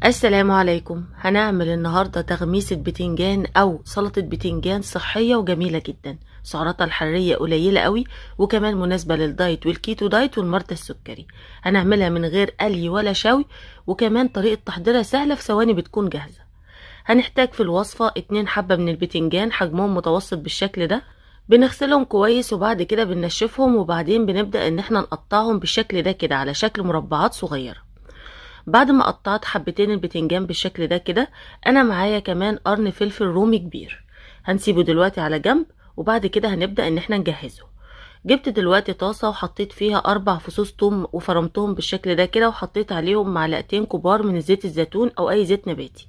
السلام عليكم. هنعمل النهاردة تغميسة بتنجان أو سلطة بتنجان صحية وجميلة جدا، سعراتها الحرارية قليلة قوي، وكمان مناسبة للدايت والكيتو دايت والمرضى السكري. هنعملها من غير قلي ولا شوي، وكمان طريقة تحضيرها سهلة، في ثواني بتكون جاهزة. هنحتاج في الوصفة 2 حبة من البتنجان حجمهم متوسط بالشكل ده. بنغسلهم كويس وبعد كده بننشفهم، وبعدين بنبدأ ان احنا نقطعهم بالشكل ده كده على شكل مربعات صغيرة. بعد ما قطعت حبتين البتنجان بالشكل ده كده، انا معايا كمان قرن فلفل رومي كبير. هنسيبه دلوقتي على جنب، وبعد كده هنبدأ ان احنا نجهزه. جبت دلوقتي طاسة وحطيت فيها 4 فصوص توم وفرمتهم بالشكل ده كده، وحطيت عليهم معلقتين كبار من زيت الزيتون او اي زيت نباتي.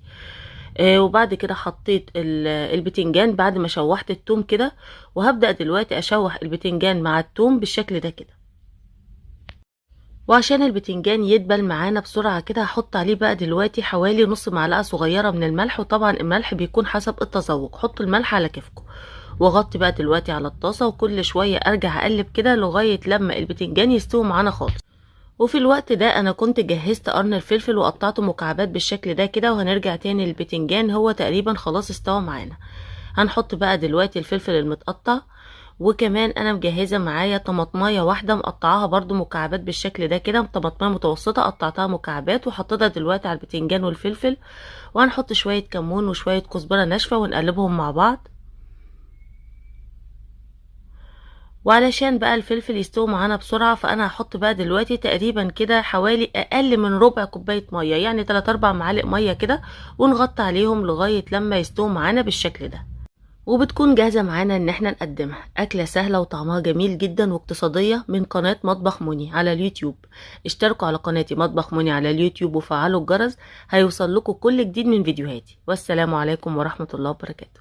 وبعد كده حطيت البتنجان بعد ما شوحت التوم كده، وهبدأ دلوقتي اشوح البتنجان مع التوم بالشكل ده كده. وعشان البتنجان يدبل معانا بسرعة كده، هحط عليه بقى دلوقتي حوالي نص معلقة صغيرة من الملح، وطبعا الملح بيكون حسب التذوق، حط الملح على كيفكم. واغطي بقى دلوقتي على الطاسة، وكل شوية ارجع اقلب كده لغاية لما البتنجان يستوي معانا خالص. وفي الوقت ده انا كنت جهزت قرن الفلفل وقطعته مكعبات بالشكل ده كده، وهنرجع تاني للبتنجان، هو تقريبا خلاص استوى معانا. هنحط بقى دلوقتي الفلفل المتقطع، وكمان انا مجهزه معايا طماطمايه واحده مقطعاها برضو مكعبات بالشكل ده كده، طماطمايه متوسطه قطعتها مكعبات وحطيتها دلوقتي على البتنجان والفلفل. وهنحط شويه كمون وشويه كزبره ناشفه ونقلبهم مع بعض. وعلشان بقى الفلفل يستوي معانا بسرعه، فانا هحط بقى دلوقتي تقريبا كده حوالي اقل من ربع كوبايه ميه، يعني 3 4 معالق ميه كده، ونغطي عليهم لغايه لما يستووا معانا بالشكل ده. وبتكون جاهزة معانا ان احنا نقدمها. اكلة سهلة وطعمها جميل جدا واقتصادية، من قناة مطبخ مني على اليوتيوب. اشتركوا على قناتي مطبخ مني على اليوتيوب وفعلوا الجرس، هيوصل لكم كل جديد من فيديوهاتي. والسلام عليكم ورحمة الله وبركاته.